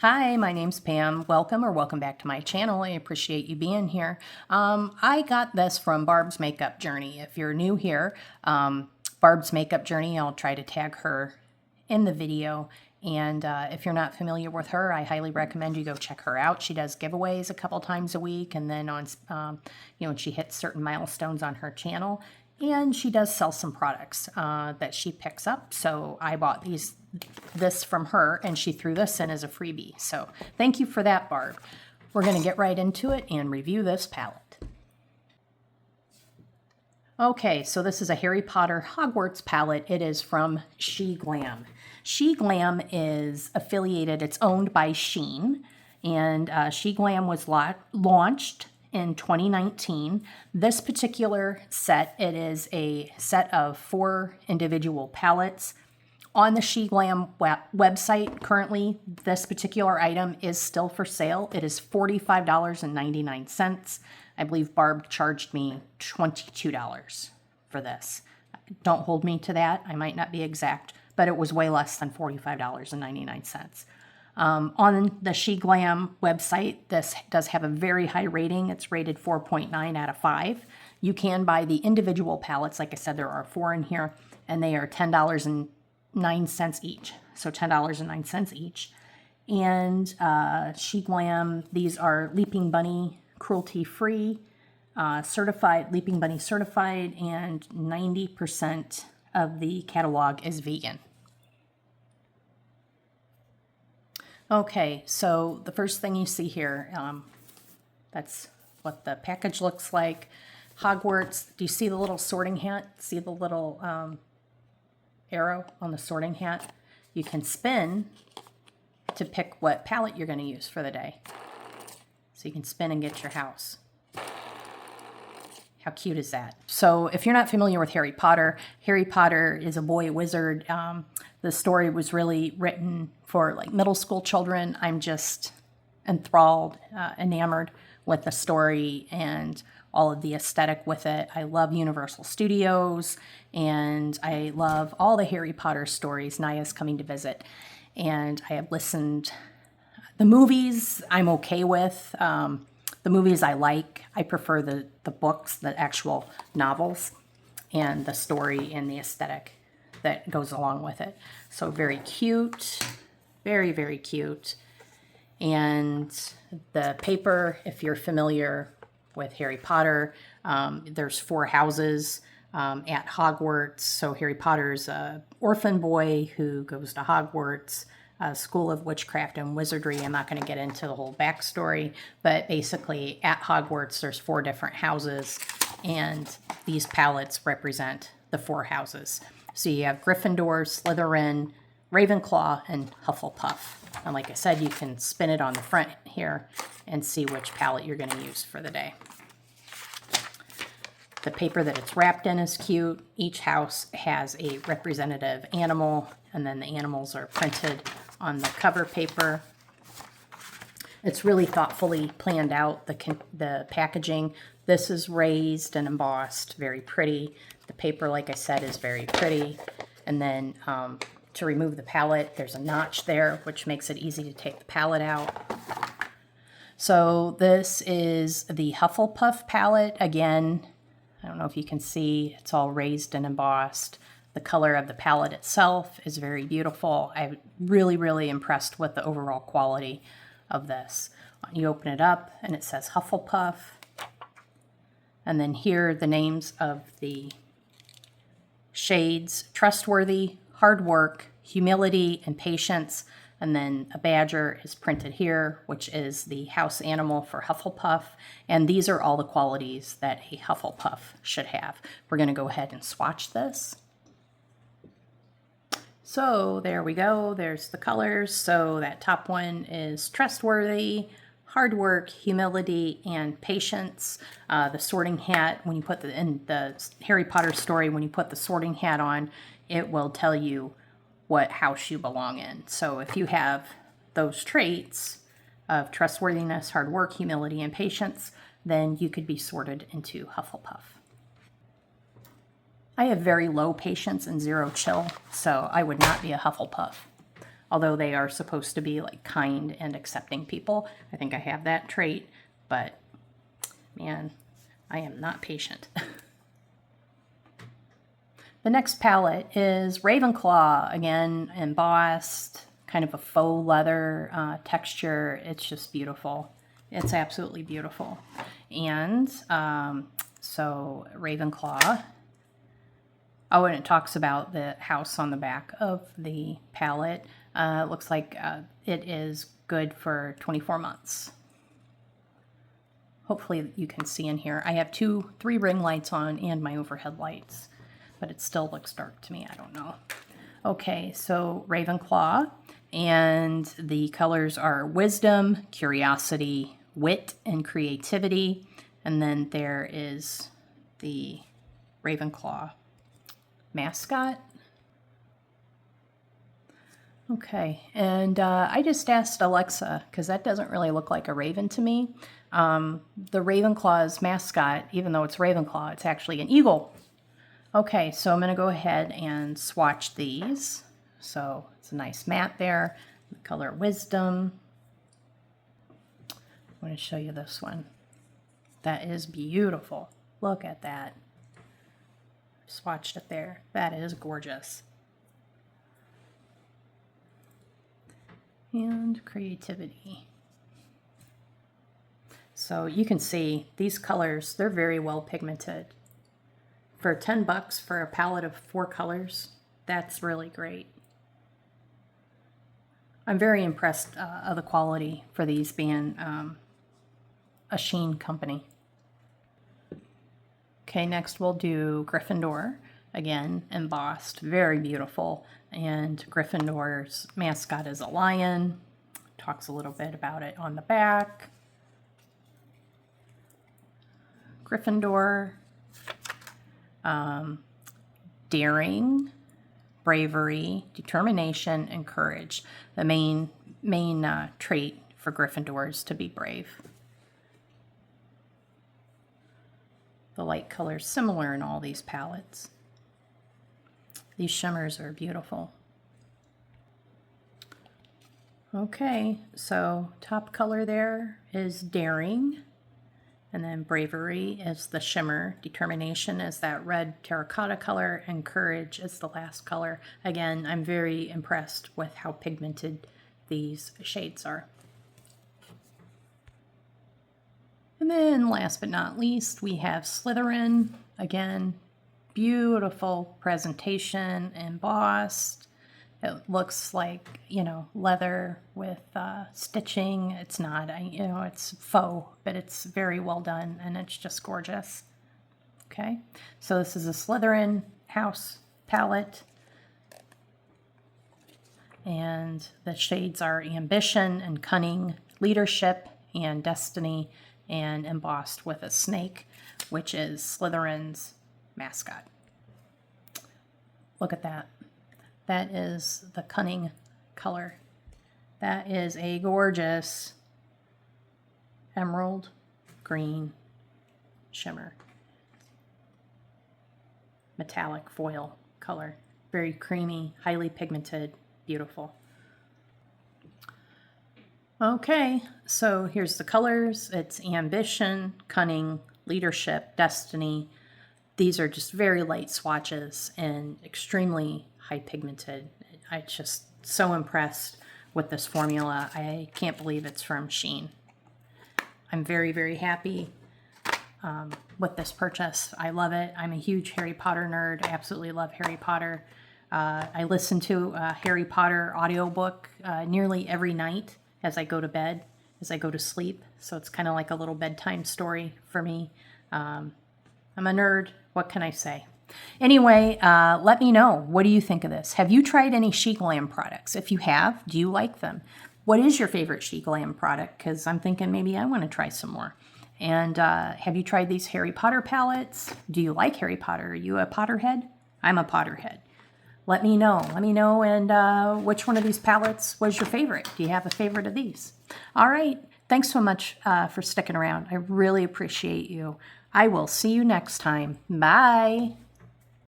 Hi, my name's Pam. Welcome back to my channel. I appreciate you being here. I got this from Barb's Makeup Journey. If you're new here, Barb's Makeup Journey, I'll try to tag her in the video. And if you're not familiar with her, I highly recommend you go check her out. She does giveaways a couple times a week, and then on, when she hits certain milestones on her channel. And she does sell some products that she picks up. So I bought this from her, and she threw this in as a freebie. So thank you for that, Barb. We're going to get right into it and review this palette. Okay, so this is a Harry Potter Hogwarts palette. It is from SHEGLAM. SHEGLAM is affiliated, it's owned by Sheen, and SHEGLAM was launched in 2019. This particular set, it is a set of 4 individual palettes. On the SHEGLAM website, currently, this particular item is still for sale. It is $45.99. I believe Barb charged me $22 for this. Don't hold me to that. I might not be exact, but it was way less than $45.99. On the SHEGLAM website, this does have a very high rating. It's rated 4.9 out of 5. You can buy the individual palettes. Like I said, there are 4 in here, and they are $10.09 each. So $10.09 each. And SHEGLAM, these are Leaping Bunny cruelty-free, certified, Leaping Bunny certified, and 90% of the catalog is vegan. Okay, so the first thing you see here, that's what the package looks like. Hogwarts, do you see the little sorting hat? See the little arrow on the sorting hat? You can spin to pick what palette you're going to use for the day. So you can spin and get your house. How cute is that? So if you're not familiar with Harry Potter is a boy wizard. The story was really written for like middle school children. I'm just enthralled, enamored with the story and all of the aesthetic with it. I love Universal Studios, and I love all the Harry Potter stories. Naya's coming to visit, and I have listened. The movies I'm okay with. The movies I like. I prefer the books, the actual novels, and the story and the aesthetic that goes along with it. So very cute, very, very cute. And the paper, if you're familiar with Harry Potter, there's 4 houses at Hogwarts. So Harry Potter's an orphan boy who goes to Hogwarts, School of Witchcraft and Wizardry. I'm not going to get into the whole backstory, but basically at Hogwarts there's 4 different houses, and these palettes represent the 4 houses. So you have Gryffindor, Slytherin, Ravenclaw, and Hufflepuff. And like I said, you can spin it on the front here and see which palette you're going to use for the day. The paper that it's wrapped in is cute. Each house has a representative animal, and then the animals are printed on the cover paper. It's really thoughtfully planned out, the packaging. This is raised and embossed, very pretty. The paper, like I said, is very pretty. And then to remove the palette, there's a notch there, which makes it easy to take the palette out. So this is the Hufflepuff palette. Again, I don't know if you can see, it's all raised and embossed. The color of the palette itself is very beautiful. I'm really, really impressed with the overall quality of this. You open it up and it says Hufflepuff. And then here are the names of the shades: trustworthy, hard work, humility, and patience. And then a badger is printed here, which is the house animal for Hufflepuff. And these are all the qualities that a Hufflepuff should have. We're going to go ahead and swatch this. So there we go. There's the colors. So that top one is trustworthy, hard work, humility, and patience. The sorting hat, when you put in the Harry Potter story, when you put the sorting hat on, it will tell you what house you belong in. So if you have those traits of trustworthiness, hard work, humility, and patience, then you could be sorted into Hufflepuff. I have very low patience and 0 chill, so I would not be a Hufflepuff. although they are supposed to be like kind and accepting people. I think I have that trait, but man, I am not patient. The next palette is Ravenclaw, again, embossed, kind of a faux leather texture. It's just beautiful. It's absolutely beautiful. And so Ravenclaw, oh, and it talks about the house on the back of the palette. It looks like it is good for 24 months. Hopefully you can see in here. I have 3 ring lights on and my overhead lights, but it still looks dark to me. I don't know. Okay, so Ravenclaw, and the colors are Wisdom, Curiosity, Wit, and Creativity. And then there is the Ravenclaw mascot. Okay, and I just asked Alexa, because that doesn't really look like a raven to me. The Ravenclaw's mascot, even though it's Ravenclaw, it's actually an eagle. Okay, so I'm going to go ahead and swatch these. So it's a nice matte there. The color Wisdom. I'm going to show you this one. That is beautiful. Look at that. Swatched it there. That is gorgeous. And Creativity. So you can see these colors, they're very well pigmented. For $10 for a palette of 4 colors, that's really great. I'm very impressed of the quality for these being a Sheen company. Okay, next we'll do Gryffindor. Again, embossed, very beautiful. And Gryffindor's mascot is a lion. Talks a little bit about it on the back. Gryffindor, daring, bravery, determination, and courage. The main trait for Gryffindor is to be brave. The light colors similar in all these palettes. These shimmers are beautiful. Okay, so top color there is daring, and then bravery is the shimmer, determination is that red terracotta color, and courage is the last color. Again, I'm very impressed with how pigmented these shades are. And then last but not least, we have Slytherin. Again, beautiful presentation, embossed. It looks like, you know, leather with stitching. It's not, you know, it's faux, but it's very well done and it's just gorgeous. Okay, so this is a Slytherin house palette. And the shades are Ambition and Cunning, Leadership and Destiny, and embossed with a snake, which is Slytherin's mascot. Look at that. That is the Cunning color. That is a gorgeous emerald green shimmer. Metallic foil color. Very creamy, highly pigmented, beautiful. Okay, so here's the colors. It's Ambition, Cunning, Leadership, Destiny. These are just very light swatches and extremely high pigmented. I'm just so impressed with this formula. I can't believe it's from Sheen. I'm very, very happy with this purchase. I love it. I'm a huge Harry Potter nerd. I absolutely love Harry Potter. I listen to a Harry Potter audiobook nearly every night as I go to bed, as I go to sleep. So it's kind of like a little bedtime story for me. I'm a nerd. What can I say? Anyway, let me know. What do you think of this? Have you tried any SHEGLAM products? If you have, do you like them? What is your favorite SHEGLAM product? Because I'm thinking maybe I want to try some more. And have you tried these Harry Potter palettes? Do you like Harry Potter? Are you a Potterhead? I'm a Potterhead. Let me know. Let me know. And which one of these palettes was your favorite? Do you have a favorite of these? All right. Thanks so much for sticking around. I really appreciate you. I will see you next time. Bye.